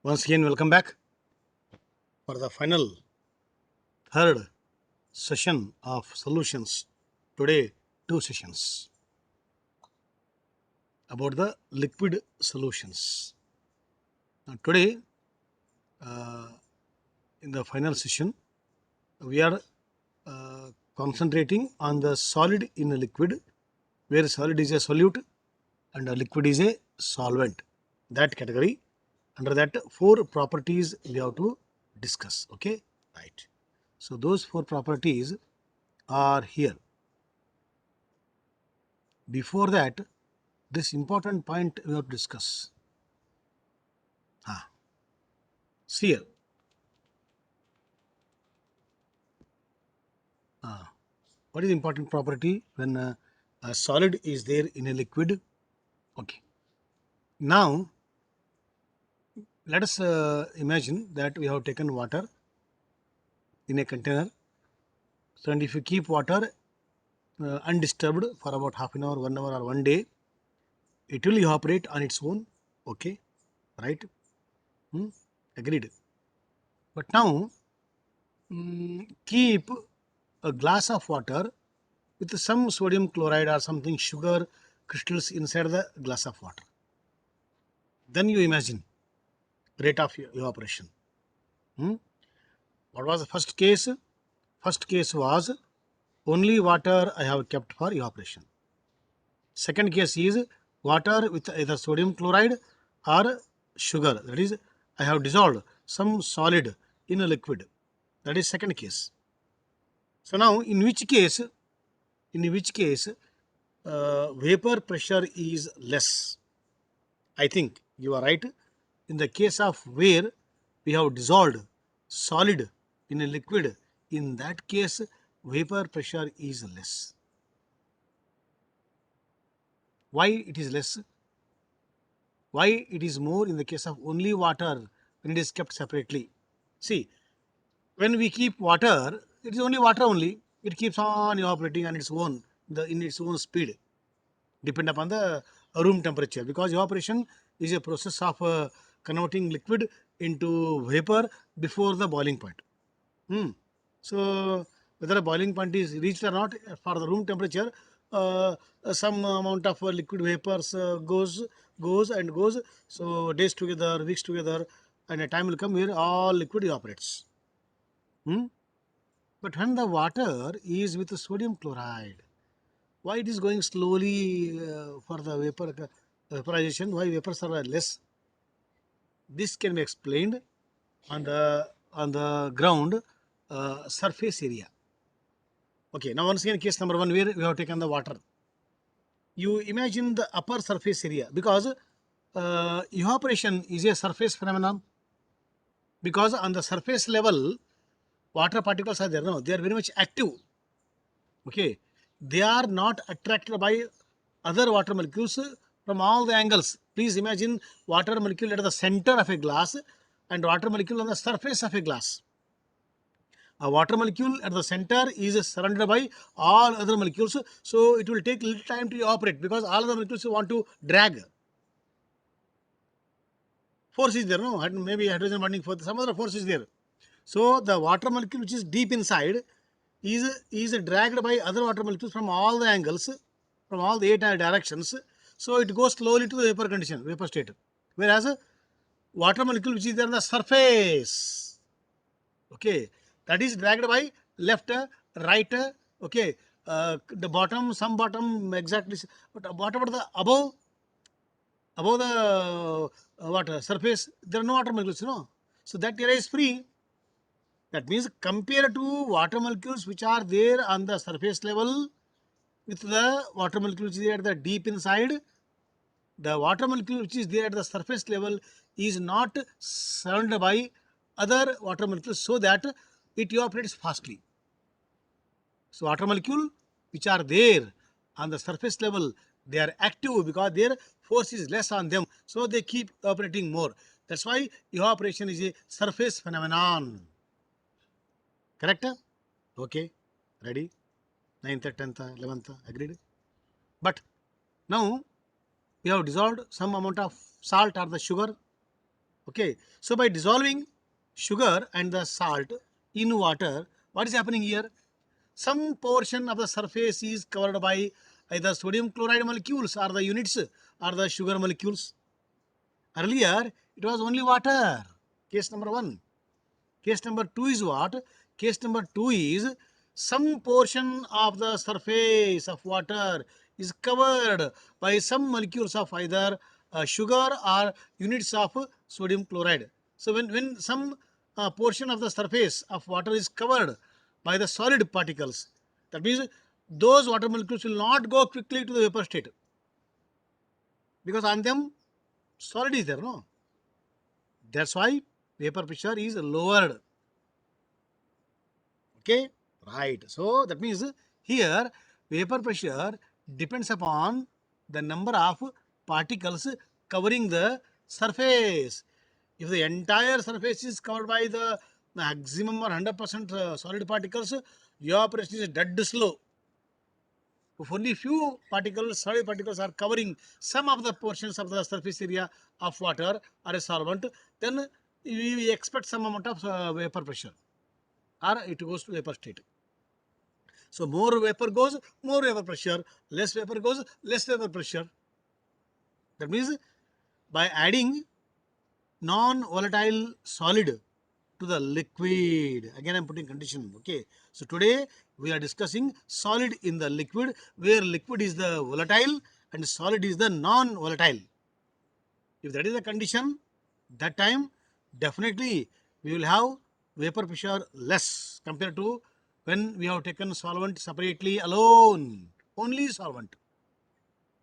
Once again, welcome back for the final third session of solutions. Today, two sessions about the liquid solutions. Now, today, in the final session, we are concentrating on the solid in a liquid, where solid is a solute and a liquid is a solvent. That category, under that, four properties we have to discuss. Okay, right. So, those four properties are here. Before that, this important point we have to discuss. See here. What is important property when a solid is there in a liquid? Okay. Now, let us imagine that we have taken water in a container. So, and if you keep water undisturbed for about half an hour, 1 hour, or 1 day, it will evaporate on its own. Okay, right? Agreed. But now, keep a glass of water with some sodium chloride or something sugar crystals inside the glass of water. Then you imagine rate of evaporation. What was the first case? First case was only water I have kept for evaporation. Second case is water with either sodium chloride or sugar. That is, I have dissolved some solid in a liquid. That is second case. So now, in which case, vapor pressure is less? I think you are right. In the case of where we have dissolved solid in a liquid, in that case, vapor pressure is less. Why it is less? Why it is more in the case of only water when it is kept separately? See, when we keep water, it is only water only. It keeps on evaporating on its own, in its own speed, depend upon the room temperature, because evaporation is a process of converting liquid into vapor before the boiling point. So whether a boiling point is reached or not, for the room temperature, some amount of liquid vapors goes and goes. So days together, weeks together, and a time will come where all liquid evaporates. But when the water is with sodium chloride, why it is going slowly for the vaporization? Why vapors are less? This can be explained on the ground surface area. Okay, now once again, case number one, where we have taken the water. You imagine the upper surface area, because evaporation is a surface phenomenon. Because on the surface level, water particles are there. No, they are very much active. Okay, they are not attracted by other water molecules from all the angles. Please imagine water molecule at the center of a glass and water molecule on the surface of a glass. A water molecule at the center is surrounded by all other molecules, so it will take little time to evaporate because all the molecules want to drag. Force is there, no? Maybe hydrogen bonding force, some other force is there. So the water molecule which is deep inside is dragged by other water molecules from all the angles, from all the 8 directions. So it goes slowly to the vapor condition, vapor state. Whereas water molecule which is there on the surface, okay, that is dragged by left, right, okay, the bottom, some bottom exactly, but what about the above the water surface? There are no water molecules, no. So that area is free. That means compared to water molecules which are there on the surface level with the water molecule which is there at the deep inside, the water molecule which is there at the surface level is not surrounded by other water molecules, so that it evaporates fastly. So water molecule which are there on the surface level, they are active because their force is less on them, so they keep evaporating more. That's why evaporation is a surface phenomenon. Correct? Okay, ready? 9th, 10th, 11th, agreed? But now we have dissolved some amount of salt or the sugar. Okay, so by dissolving sugar and the salt in water, what is happening here? Some portion of the surface is covered by either sodium chloride molecules or the units or the sugar molecules. Earlier, it was only water. Case number 1. Case number 2 is what? Case number 2 is some portion of the surface of water is covered by some molecules of either sugar or units of sodium chloride. So when some portion of the surface of water is covered by the solid particles, that means those water molecules will not go quickly to the vapor state, because on them solid is there, no? That's why vapor pressure is lowered. Okay, right. So that means here vapor pressure depends upon the number of particles covering the surface. If the entire surface is covered by the maximum or 100% solid particles, evaporation is dead slow. If only few particles, solid particles are covering some of the portions of the surface area of water or a solvent, then we expect some amount of vapor pressure, or it goes to vapor state. So more vapor goes, more vapor pressure. Less vapor goes, less vapor pressure. That means by adding non-volatile solid to the liquid, again I am putting condition. Okay. So today we are discussing solid in the liquid, where liquid is the volatile and solid is the non-volatile. If that is the condition, that time definitely we will have vapor pressure less compared to when we have taken solvent separately alone, only solvent.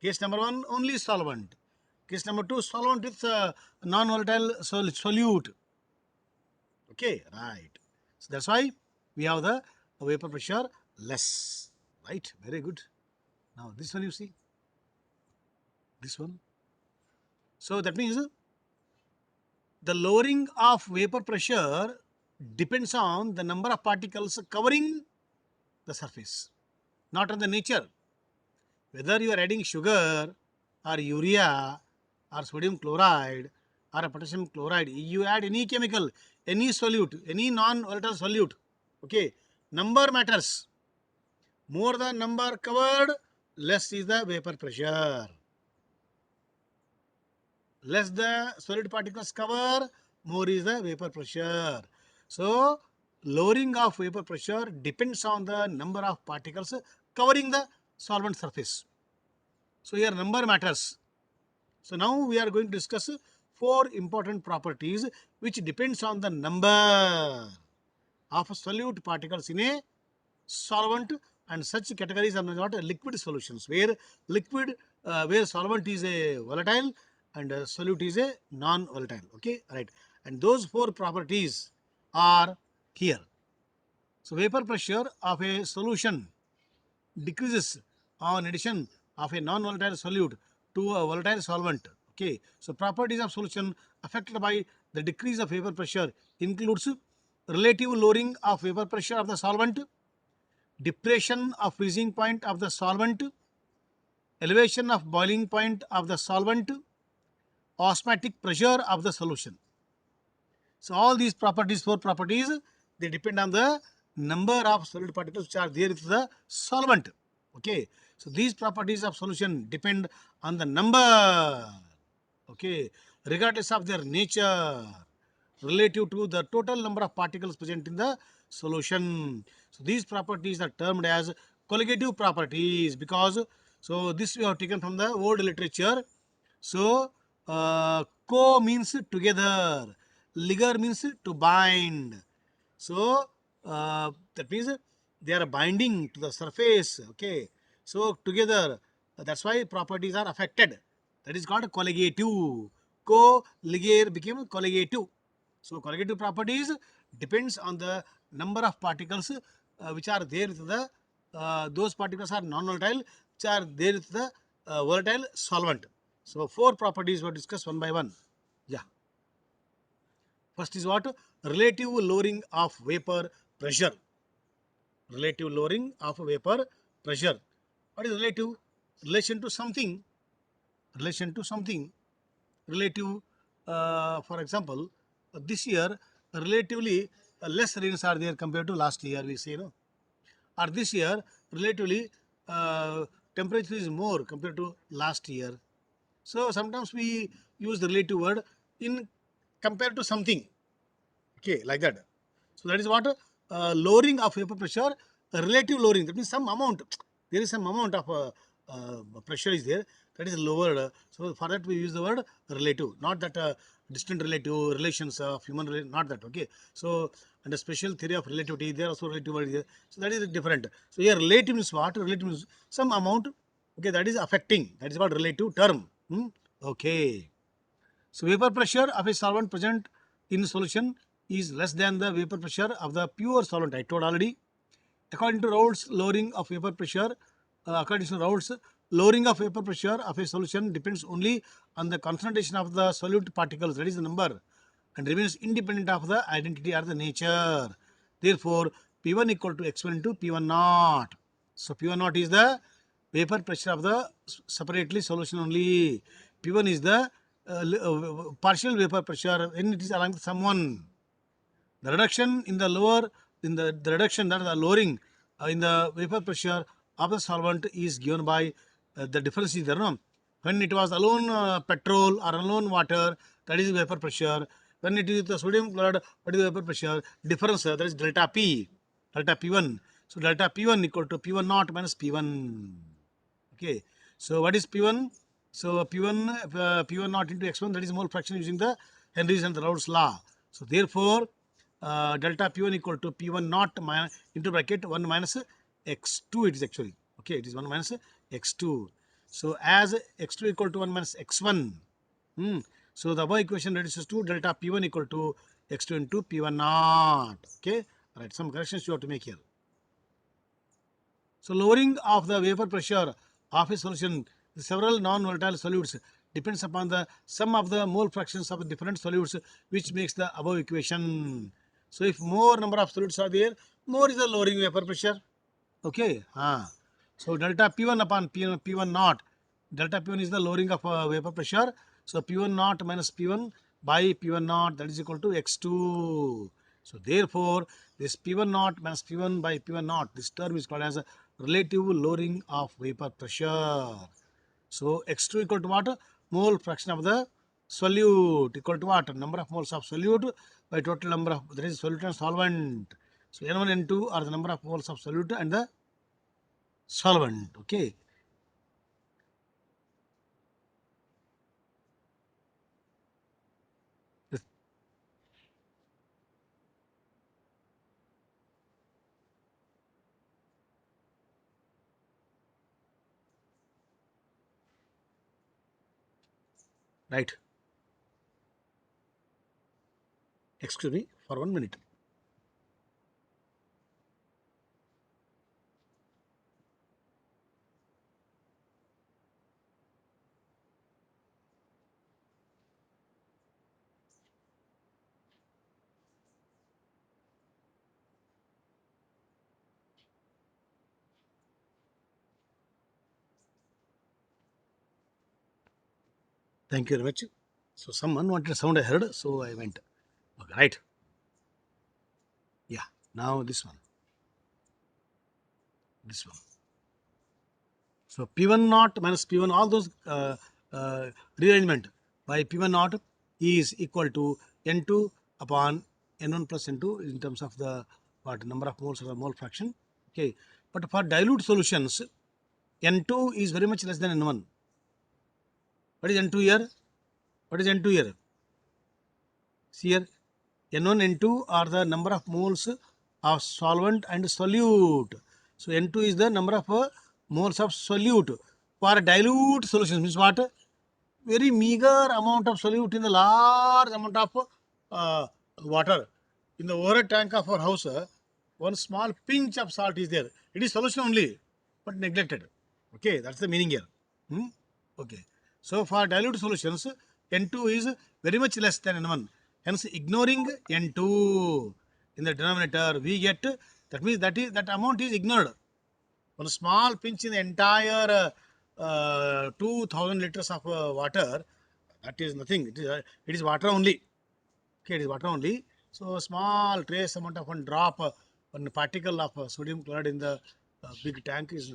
Case number 1, only solvent. Case number 2, solvent with non-volatile solute. Okay, right. So that's why we have the vapor pressure less. Right, very good. Now this one you see, this one. So that means the lowering of vapor pressure depends on the number of particles covering the surface, not on the nature. Whether you are adding sugar or urea or sodium chloride or a potassium chloride, you add any chemical, any solute, any non-volatile solute, okay, number matters. More the number covered, less is the vapor pressure. Less the solid particles cover, more is the vapor pressure. So lowering of vapor pressure depends on the number of particles covering the solvent surface. So here number matters. So now we are going to discuss 4 important properties which depends on the number of solute particles in a solvent, and such categories are not liquid solutions, where liquid where solvent is a volatile and solute is a non-volatile. Okay, right. And those 4 properties are here. So vapor pressure of a solution decreases on addition of a non-volatile solute to a volatile solvent. Okay, so properties of solution affected by the decrease of vapor pressure includes relative lowering of vapor pressure of the solvent, depression of freezing point of the solvent, elevation of boiling point of the solvent, osmotic pressure of the solution. So all these properties, 4 properties, they depend on the number of solid particles which are there with the solvent. Okay, so these properties of solution depend on the number, okay, regardless of their nature, relative to the total number of particles present in the solution. So these properties are termed as colligative properties, because so this we have taken from the old literature. So co means together, ligar means to bind. So that means they are binding to the surface. Okay, so together, that's why properties are affected. That is called colligative. Co-ligare became colligative. So colligative properties depends on the number of particles which are there with the those particles are non-volatile, which are there with the volatile solvent. So 4 properties were discussed one by one. Yeah. First is what? Relative lowering of vapor pressure. Relative lowering of vapor pressure. What is relative? Relation to something. Relation to something. Relative for example, this year relatively less rains are there compared to last year, we say, no? Or this year relatively temperature is more compared to last year. So sometimes we use the relative word in compared to something, okay, like that. So that is what lowering of vapor pressure, relative lowering. That means some amount, there is some amount of pressure is there that is lowered. So for that we use the word relative, not that distant relative relations of human not that. Okay. So and a special theory of relativity, there also relative word is there. So that is different. So here relative means what? Relative means some amount. Okay, that is affecting. That is what relative term. Okay. So vapor pressure of a solvent present in solution is less than the vapor pressure of the pure solvent. I told already. According to Raoult's lowering of vapor pressure, according to Raoult's lowering of vapor pressure of a solution depends only on the concentration of the solute particles, that is the number, and remains independent of the identity or the nature. Therefore, P1 equal to x1 into P1 naught. So P1 naught is the vapor pressure of the separately solution only. P1 is the partial vapor pressure when it is along with someone. The reduction in the lower, the reduction, that is the lowering in the vapor pressure of the solvent is given by the difference is there. No? When it was alone petrol or alone water, that is vapor pressure. When it is the sodium chloride, what is the vapor pressure? Difference, that is delta P, delta P1. So delta P1 equal to P1 naught minus P1. Okay. So what is P1? So P1 naught into x1, that is mole fraction using the Henry's and the Raoult's law. So therefore, delta P1 equal to P1 naught minus, into bracket 1 minus x2 it is actually. Okay, it is 1 minus x2. So as x2 equal to 1 minus x1. So the above equation reduces to delta P1 equal to x2 into P1 naught. Okay, right. Some corrections you have to make here. So lowering of the vapor pressure of a solution, several non-volatile solutes depends upon the sum of the mole fractions of the different solutes, which makes the above equation. So if more number of solutes are there, more is the lowering vapor pressure. Okay. So delta P1 upon P1 naught. Delta P1 is the lowering of vapor pressure. So P1 naught minus P1 by P1 naught, that is equal to x2. So therefore, this P1 naught minus P1 by P1 naught, this term is called as a relative lowering of vapor pressure. So x2 equal to what? Mole fraction of the solute equal to what? Number of moles of solute by total number of, that is solute and solvent. So N1, N2 are the number of moles of solute and the solvent. Okay. Yes. Right. Excuse me for 1 minute. Thank you very much. So some unwanted sound I heard, so I went. Okay, right. Yeah. Now this one. This one. So P1 naught minus P1, all those rearrangement by P1 naught is equal to N2 upon N1 plus N2 in terms of the what number of moles or the mole fraction. Okay. But for dilute solutions, N2 is very much less than N1. What is N2 here? What is N2 here? See here, N1, N2 are the number of moles of solvent and solute. So N2 is the number of moles of solute. For dilute solutions means what? Very meager amount of solute in the large amount of water. In the overhead tank of our house, one small pinch of salt is there. It is solution only, but neglected. Okay, that's the meaning here. Okay. So for dilute solutions, N2 is very much less than N1. Hence, ignoring N2 in the denominator, we get, that means that amount is ignored. One small pinch in the entire 2000 liters of water, That is nothing. It is water only. Okay, it is water only. So small trace amount of one drop, one particle of sodium chloride in the big tank is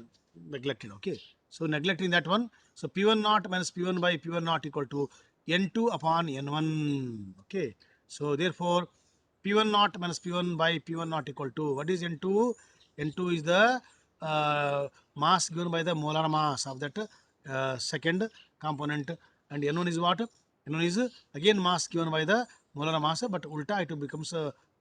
neglected. Okay, so neglecting that one. So P1 naught minus P1 by P1 naught equal to N2 upon N1. Okay, so therefore P1 naught minus P1 by P1 naught equal to what is N2? N2 is the mass given by the molar mass of that second component, and N1 is what? N1 is again mass given by the molar mass, but ulta it becomes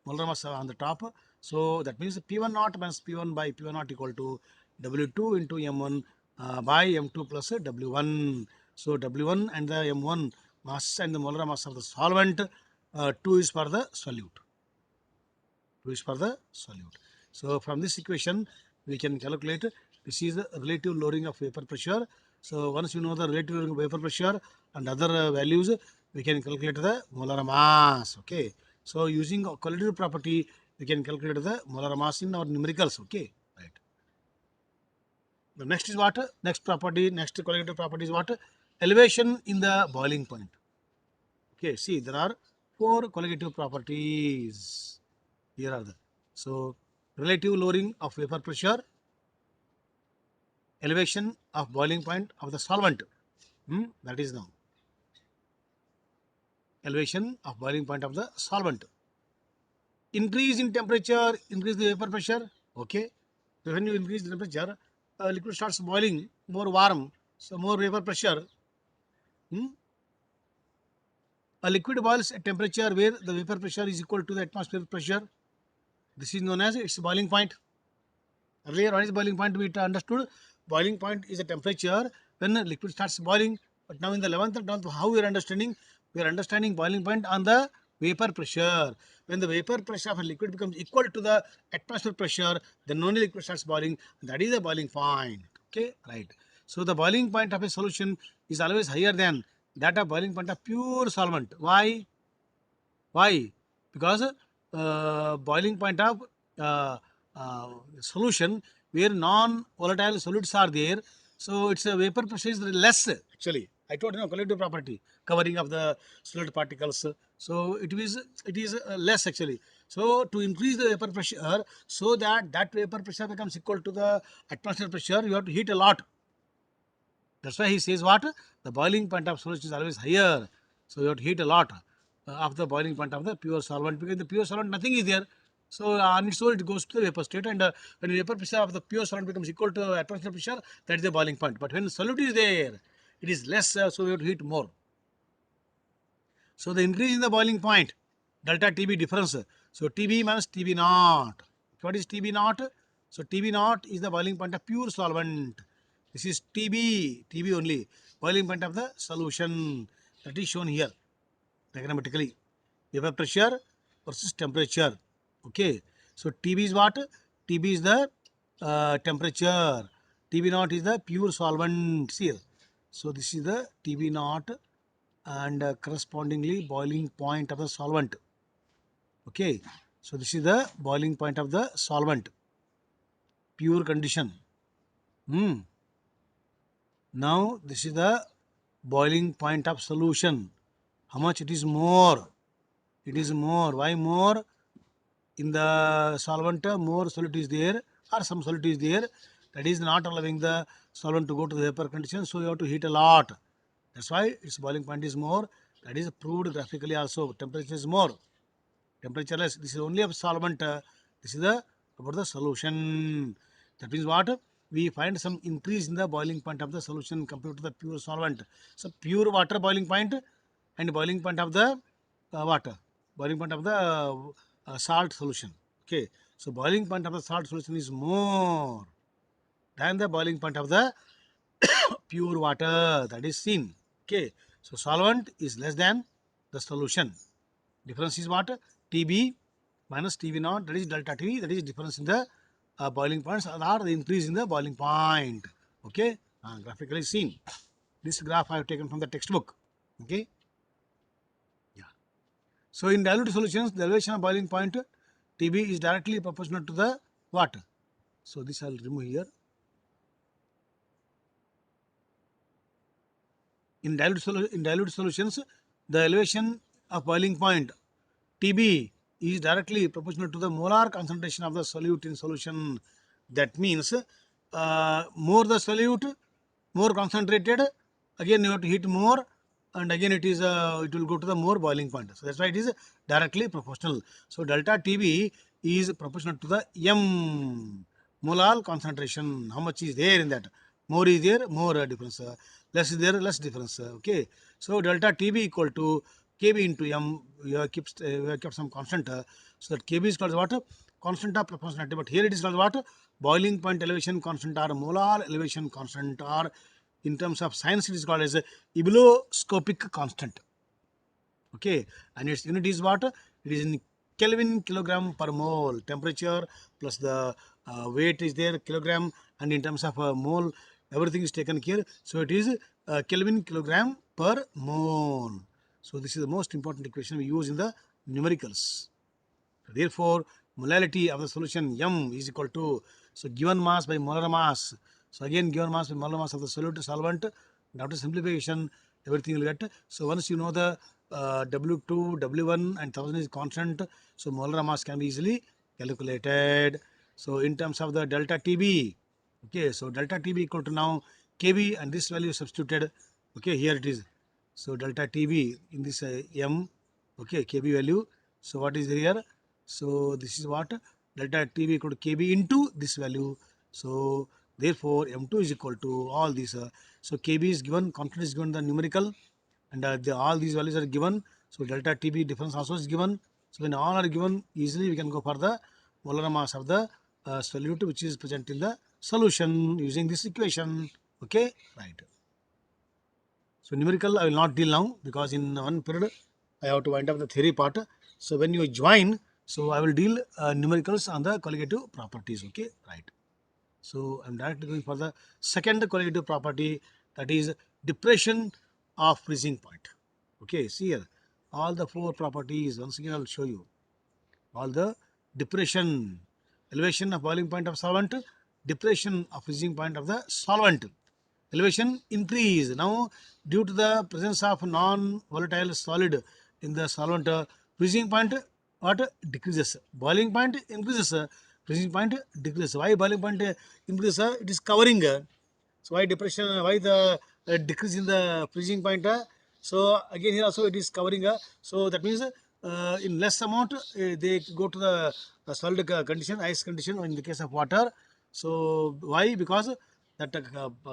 molar mass on the top. So that means P1 naught minus P1 by P1 naught equal to W2 into M1 by M2 plus W1. So W1 and the M1 mass and the molar mass of the solvent, 2 is for the solute. 2 is for the solute. So from this equation we can calculate this is the relative lowering of vapor pressure. So once you know the relative lowering of vapor pressure and other values, we can calculate the molar mass. Okay. So using a qualitative property, we can calculate the molar mass in our numericals. Okay. Right. The next is what? Next property, next qualitative property is what? Elevation in the boiling point. Okay. See, there are 4 qualitative properties. Here are the. So relative lowering of vapor pressure, elevation of boiling point of the solvent. That is now elevation of boiling point of the solvent. Increase in temperature, increase the vapor pressure. Okay. So when you increase the temperature, liquid starts boiling more warm, so more vapor pressure. A liquid boils at temperature where the vapor pressure is equal to the atmospheric pressure. This is known as its boiling point. Earlier, what is boiling point? We understood boiling point is a temperature when the liquid starts boiling. But now in the 11th and 12th, how we are understanding? We are understanding boiling point on the vapor pressure. When the vapor pressure of a liquid becomes equal to the atmospheric pressure, then only liquid starts boiling. That is the boiling point. Okay, right. So the boiling point of a solution is always higher than that of boiling point of pure solvent. Why? Why? Because boiling point of uh, solution where non-volatile solids are there, so its vapor pressure is less actually. I told you collective property covering of the solid particles. So it is less actually. So to increase the vapor pressure so that that vapor pressure becomes equal to the atmospheric pressure, you have to heat a lot. That's why he says what? The boiling point of solution is always higher. So you have to heat a lot of the boiling point of the pure solvent, because the pure solvent nothing is there. So on its own it goes to the vapor state, and when the vapor pressure of the pure solvent becomes equal to atmospheric pressure, that is the boiling point. But when solute is there, it is less, so we have to heat more. So the increase in the boiling point, delta TB difference. So TB minus TB naught. What is TB naught? So TB naught is the boiling point of pure solvent. This is TB only, boiling point of the solution. That is shown here diagrammatically. Vapor pressure versus temperature. Okay. So TB is what? TB is the temperature. TB naught is the pure solvent here. So this is the TB naught and correspondingly boiling point of the solvent. Okay. So this is the boiling point of the solvent. Pure condition. Now this is the boiling point of solution. How much it is more? It is more. Why more? In the solvent, more solute is there, or some solute is there. That is not allowing the solvent to go to the vapor condition. So you have to heat a lot. That's why its boiling point is more. That is proved graphically also. Temperature is more. Temperature less. This is only a solvent. This is the about the solution. That means what? We find some increase in the boiling point of the solution compared to the pure solvent. So pure water boiling point and boiling point of the water, boiling point of the salt solution. Okay. So boiling point of the salt solution is more than the boiling point of the pure water, that is seen. Okay. So solvent is less than the solution. Difference is what? TB minus TB naught, that is delta T, that is difference in the boiling points or the increase in the boiling point. Okay. Graphically seen. This graph I have taken from the textbook. Okay. Yeah. So in dilute solutions, the elevation of boiling point TB is directly proportional to the water. So this I will remove here. in dilute solutions, the elevation of boiling point TB is directly proportional to the molar concentration of the solute in solution. That means more the solute, more concentrated, again you have to heat more, and again it will go to the more boiling point. So that's why it is directly proportional. So delta TB is proportional to the M molar concentration. How much is there in that? More is there, more difference. Less is there, less difference. Okay. So delta TB equal to Kb into M. We have kept some constant. So that Kb is called what? Constant of proportionality. But here it is called what? Boiling point elevation constant or molar elevation constant, or in terms of science it is called as a ebuloscopic constant. Okay, and its unit is what? It is in Kelvin kilogram per mole. Temperature plus the weight is there, kilogram, and in terms of mole, everything is taken here. So it is Kelvin kilogram per mole. So this is the most important equation we use in the numericals. Therefore, molality of the solution M is equal to, so given mass by molar mass. So again given mass by molar mass of the solvent. And after simplification, everything will get. So once you know the W2, W1 and 1000 is constant, so molar mass can be easily calculated. So in terms of the delta TB, okay, so delta TB equal to now Kb, and this value substituted. Okay, here it is. So delta TB in this M, okay, Kb value. So what is here? So this is what? Delta TB equal to Kb into this value. So therefore M2 is equal to all these. So Kb is given, constant is given the numerical, and all these values are given. So delta TB difference also is given. So when all are given, easily we can go for the molar mass of the solute which is present in the solution using this equation. Okay, right. So numerical I will not deal now, because in one period I have to wind up the theory part. So when you join, so I will deal numericals on the colligative properties. Okay, right. So I am directly going for the second colligative property, that is depression of freezing point. Okay, see here all the four properties. Once again I will show you all the depression, elevation of boiling point of solvent, depression of freezing point of the solvent. Elevation increase. Now due to the presence of non-volatile solid in the solvent, freezing point what? Decreases. Boiling point increases, freezing point decreases. Why boiling point increases? It is covering. So why depression, why the decrease in the freezing point? So again here also it is covering. So that means in less amount they go to the solid condition, ice condition, in the case of water. So why? Because that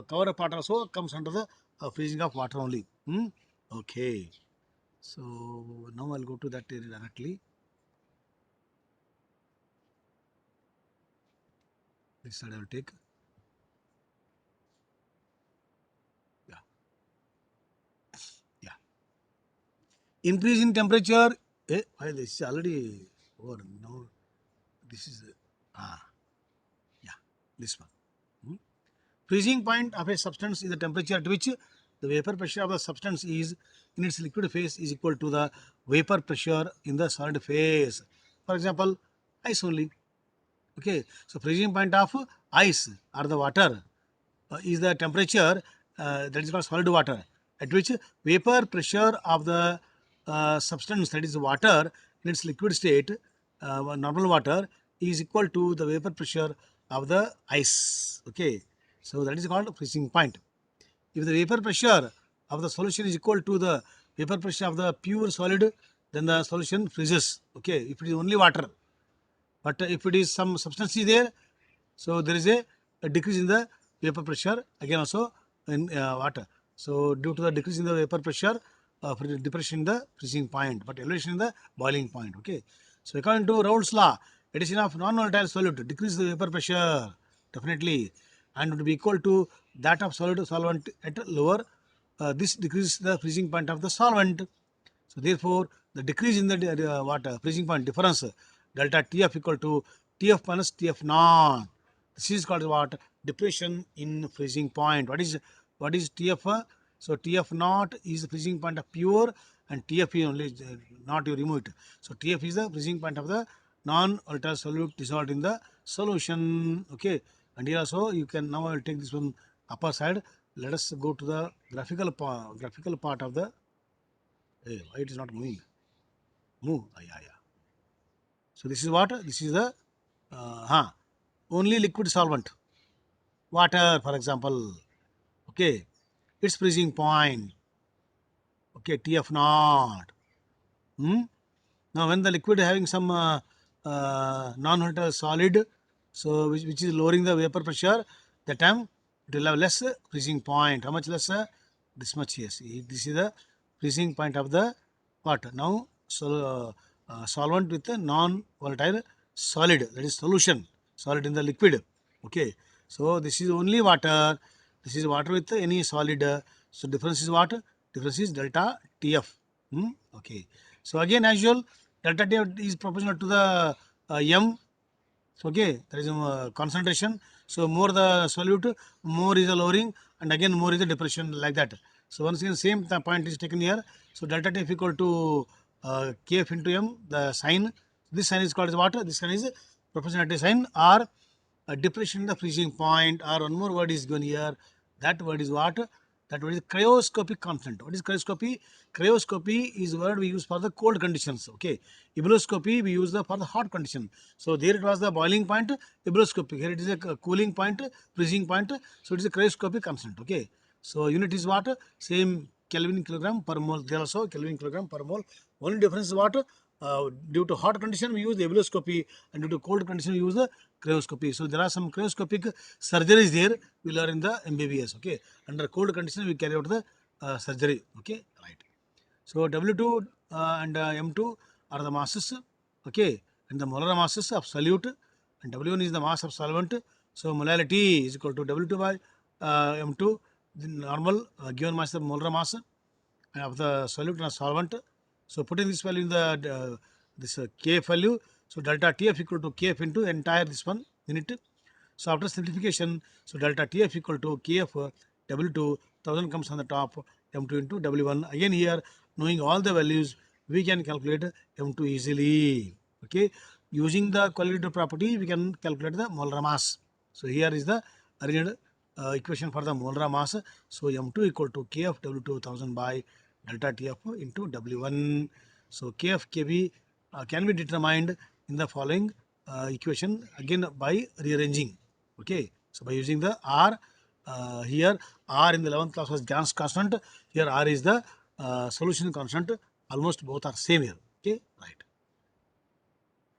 cover of part also comes under the freezing of water only. Okay. So now I'll go to that area directly. This side I will take. Yeah. Yeah. Increase in temperature. Why this is already over. Now this is yeah, this one. Freezing point of a substance is the temperature at which the vapor pressure of the substance is in its liquid phase is equal to the vapor pressure in the solid phase. For example, ice only. Okay, so freezing point of ice or the water is the temperature that is called solid water, at which vapor pressure of the substance, that is water, in its liquid state, normal water, is equal to the vapor pressure of the ice. Okay, so that is called freezing point. If the vapor pressure of the solution is equal to the vapor pressure of the pure solid, then the solution freezes. Okay, if it is only water. But if it is some substance is there, so there is a decrease in the vapor pressure, again also in water. So due to the decrease in the vapor pressure, depression in the freezing point, but elevation in the boiling point. Okay. So according to Raoult's law, addition of non-volatile solute decreases the vapor pressure definitely, and would be equal to that of solid solvent at lower. This decreases the freezing point of the solvent. So therefore, the decrease in the freezing point difference, delta TF equal to TF minus TF naught. This is called what? Depression in freezing point. What is TF? So TF naught is the freezing point of pure, and TF is only not you remove it. So TF is the freezing point of the non-volatile solute dissolved in the solution. Okay, and here also you can, now I will take this one upper side. Let us go to the graphical part of the. Hey, why it is not moving? Move. Yeah. So this is what? This is the only liquid solvent. Water, for example. Okay, its freezing point. Okay, TF naught. Hmm? Now, when the liquid having some non-volatile solid, so which is lowering the vapor pressure, that time it will have less freezing point. How much less? This much, yes. This is the freezing point of the water. Now, so solvent with a non-volatile solid, that is solution, solid in the liquid. Okay, so this is only water. This is water with any solid. So difference is what? Difference is delta TF. Okay. So again, as usual, delta T is proportional to the M. So okay, there is a concentration. So more the solute, more is the lowering, and again more is the depression, like that. So once again, same point is taken here. So delta T equal to Kf into M. The sign, this sign is called as what? This sign is proportionality sign, or depression in the freezing point, or one more word is given here. That word is what? That word is cryoscopic constant. What is cryoscopy? Cryoscopy is word we use for the cold conditions. Okay. Ebullioscopy we use for the hot condition. So there it was the boiling point, ebullioscopic. Here it is a cooling point, freezing point. So it is a cryoscopic constant. Okay. So unit is what? Same Kelvin kilogram per mole. There also Kelvin kilogram per mole. Only difference is what? Due to hot condition we use the ebullioscopy, and due to cold condition we use the cryoscopy. So there are some cryoscopic surgeries there we learn in the MBBS. Okay, under cold condition we carry out the surgery. Okay, right. So W2 and M2 are the masses. Okay, and the molar masses of solute, and W1 is the mass of solvent. So molality is equal to W2 by M2. The normal given mass of molar mass of the solute and solvent. So putting this value in the this Kf value, so delta Tf equal to Kf into entire this one unit. So after simplification, so delta Tf equal to Kf W2 1000 comes on the top, M2 into W1. Again here, knowing all the values, we can calculate M2 easily. Okay, using the qualitative property, we can calculate the molar mass. So here is the arranged equation for the molar mass. So M2 equal to Kf W2 1000 by delta Tf into W1. So Kf Kb can be determined in the following equation, again by rearranging. Okay, so by using the R, here R in the 11th class was gas constant, here R is the solution constant, almost both are same here. Okay, right.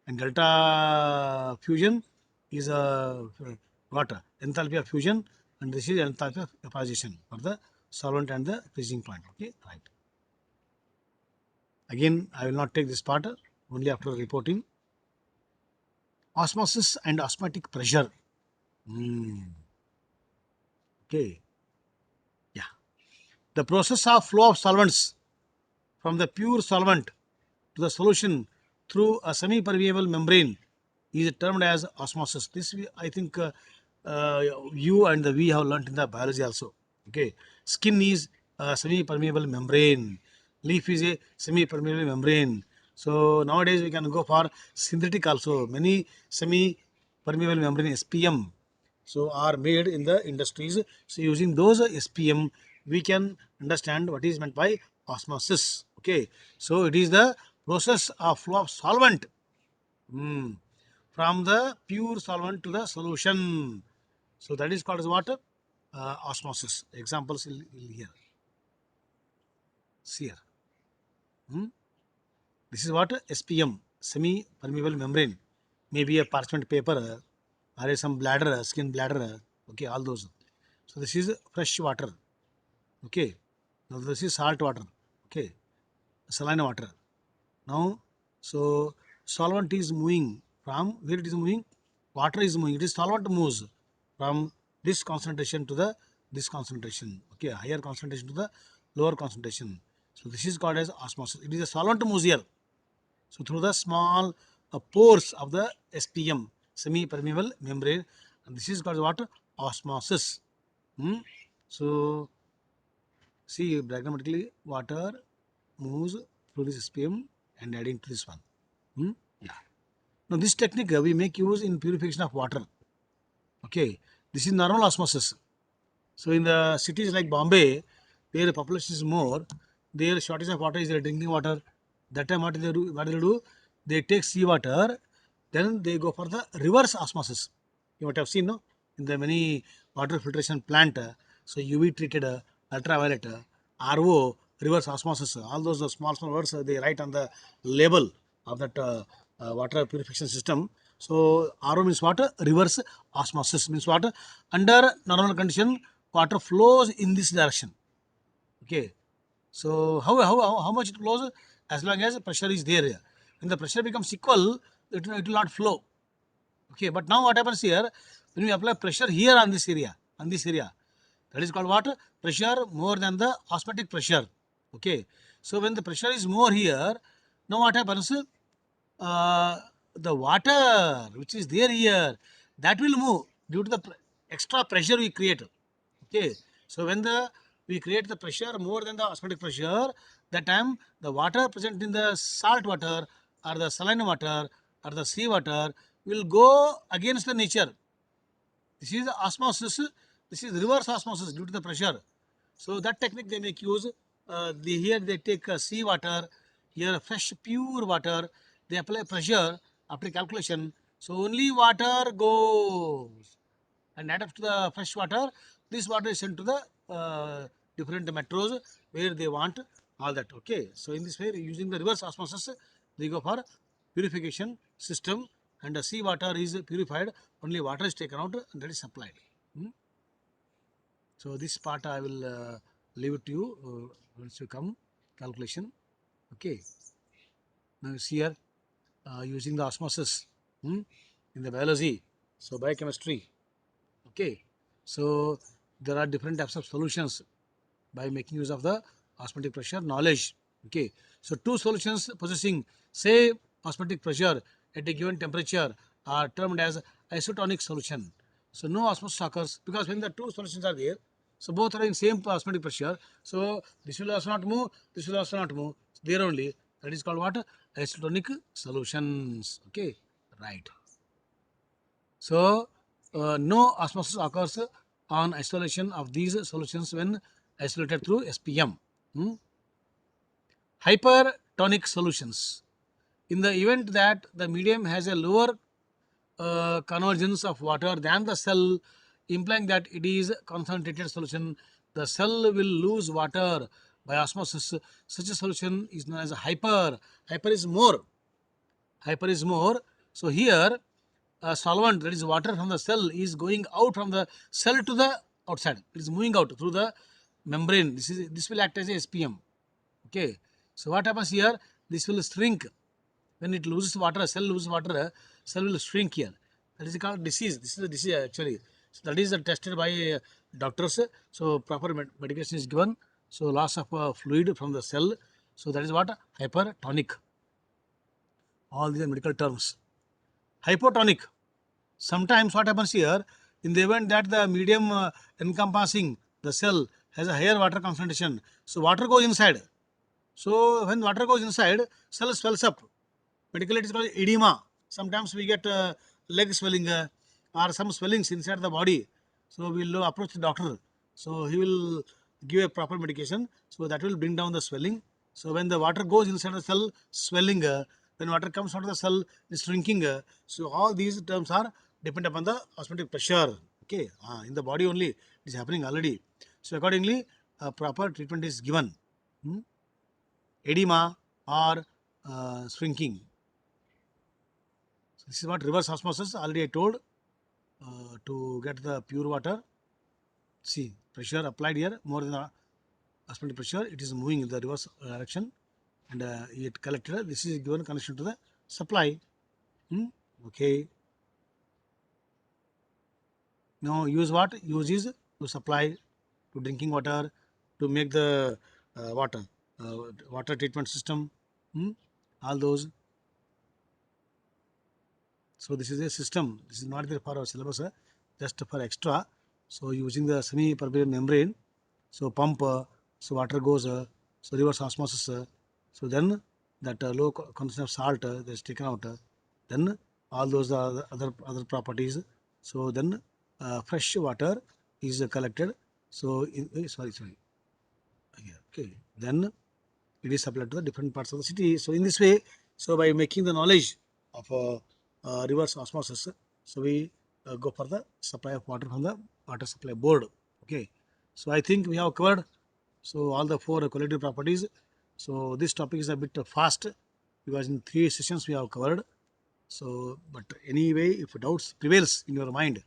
And delta fusion is what? Enthalpy of fusion, and this is enthalpy of vaporization for the solvent and the freezing point. Okay, right. Again, I will not take this part, only after reporting. Osmosis and osmotic pressure. Okay, yeah. The process of flow of solvents from the pure solvent to the solution through a semi-permeable membrane is termed as osmosis. This I think you and we have learnt in the biology also. Okay, skin is a semi-permeable membrane. Leaf is a semi-permeable membrane. So nowadays we can go for synthetic also. Many semi-permeable membrane SPM so are made in the industries. So using those SPM, we can understand what is meant by osmosis. Okay, so it is the process of flow of solvent from the pure solvent to the solution. So that is called as what? Osmosis. Examples here. See here. This is what? SPM, semi permeable membrane. Maybe a parchment paper or some bladder, skin bladder. Okay, all those. So this is fresh water. Okay. Now this is salt water. Okay. Saline water. Now, so solvent is moving from where it is moving? Water is moving. It is solvent moves from this concentration to the this concentration. Okay, higher concentration to the lower concentration. So this is called as osmosis. It is a solvent moves here. So through the small pores of the SPM, semi-permeable membrane, and this is called what? Osmosis. So see diagrammatically, water moves through this SPM and adding to this one. Yeah. Now this technique we make use in purification of water. Okay, this is normal osmosis. So in the cities like Bombay, where the population is more, their shortage of water is their drinking water. That time what they do? What they do? They take sea water, then they go for the reverse osmosis. You might have seen, no? In the many water filtration plant, so UV treated, ultraviolet, RO, reverse osmosis, all those small words they write on the label of that water purification system. So RO means what? Reverse osmosis means what? Under normal condition, water flows in this direction. Okay. So how much it flows? As long as pressure is there. When the pressure becomes equal, it will not flow. Okay. But now what happens here? When we apply pressure here on this area, that is called what? Pressure more than the osmotic pressure. Okay. So when the pressure is more here, now what happens? uh, the water which is there here, that will move due to the extra pressure we create. Okay. So when the we create the pressure more than the osmotic pressure, that time the water present in the salt water or the saline water or the sea water will go against the nature. This is osmosis. This is reverse osmosis due to the pressure. So that technique they make use. Here they take sea water, here fresh pure water. They apply pressure after calculation. So only water goes, and added to the fresh water. This water is sent to the different metros where they want all that. Okay. So in this way, using the reverse osmosis, they go for purification system, and the sea water is purified. Only water is taken out and that is supplied. Hmm? So this part I will leave it to you once you come calculation. Okay. Now you see here using the osmosis in the biology. So biochemistry. Okay. So there are different types of solutions by making use of the osmotic pressure knowledge. Okay. So two solutions possessing same osmotic pressure at a given temperature are termed as isotonic solution. So no osmosis occurs because when the two solutions are there, so both are in same osmotic pressure. So this will also not move, this will also not move. There only. That is called what? Isotonic solutions. Okay. Right. So, no osmosis occurs on isolation of these solutions when isolated through SPM. Hmm? Hypertonic solutions. In the event that the medium has a lower convergence of water than the cell, implying that it is concentrated solution, the cell will lose water by osmosis. Such a solution is known as a hyper. Hyper is more. Hyper is more. So here solvent, that is water from the cell, is going out from the cell to the outside. It is moving out through the membrane. This will act as a SPM. Okay. So what happens here? This will shrink. When it loses water, cell loses water, cell will shrink here. That is called disease. This is a disease actually. So that is tested by doctors. So proper medication is given. So loss of fluid from the cell. So that is what? Hypertonic. All these are medical terms. Hypotonic. Sometimes what happens here, in the event that the medium encompassing the cell has a higher water concentration, so water goes inside. So when water goes inside, cell swells up. Medically it is called edema. Sometimes we get leg swelling or some swellings inside the body. So we will approach the doctor. So he will give a proper medication. So that will bring down the swelling. So when the water goes inside the cell, swelling. When water comes out of the cell, it is shrinking. So all these terms are depend upon the osmotic pressure. Okay, in the body only it is happening already. So accordingly, proper treatment is given. Edema or shrinking. So this is what reverse osmosis. Already I told to get the pure water. See, pressure applied here more than the osmotic pressure. It is moving in the reverse direction, and it collected. This is given connection to the supply. Okay. Now use what? Use is to supply to drinking water, to make the water treatment system. All those. So this is a system. This is not there for our syllabus, just for extra. So using the semi-permeable membrane, so pump, so water goes, so reverse osmosis. So then that low concentration of salt is taken out. Then all those other properties. So then fresh water is collected. So, sorry. Yeah, okay. Then it is supplied to the different parts of the city. So, in this way, so by making the knowledge of reverse osmosis, so we go for the supply of water from the water supply board. Okay. So, I think we have covered so all the four qualitative properties. So, this topic is a bit fast because in 3 sessions we have covered. So, but anyway, if doubts prevails in your mind,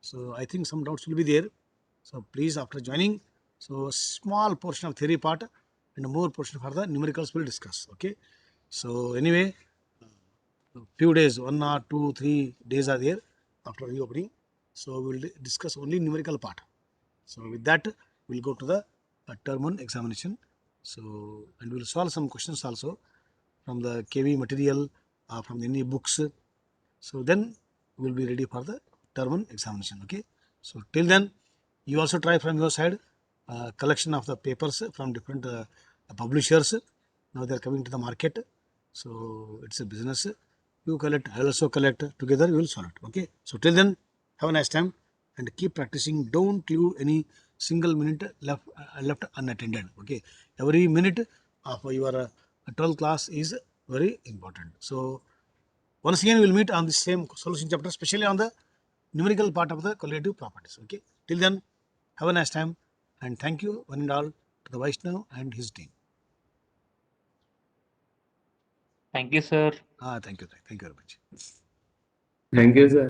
so I think some doubts will be there. So please, after joining, so small portion of theory part and more portion for the numericals will discuss. Okay. So anyway, few days, 1 or 2, 3 days are there after reopening. So we will discuss only numerical part. So with that, we'll go to the term 1 examination. So and we'll solve some questions also from the KV material, from any books. So then we'll be ready for the term 1 examination. Okay. So till then, you also try from your side collection of the papers from different publishers. Now they are coming to the market. So it's a business. You collect, I will also collect. Together we will solve it. Okay. So till then, have a nice time and keep practicing. Don't leave any single minute left unattended. Okay. Every minute of your 12th class is very important. So once again, we will meet on the same solution chapter, especially on the numerical part of the correlative properties. Okay. Till then, have a nice time and thank you one and all to the Vaishnav and his team. Thank you, sir. Thank you. Thank you very much. Thank you, sir.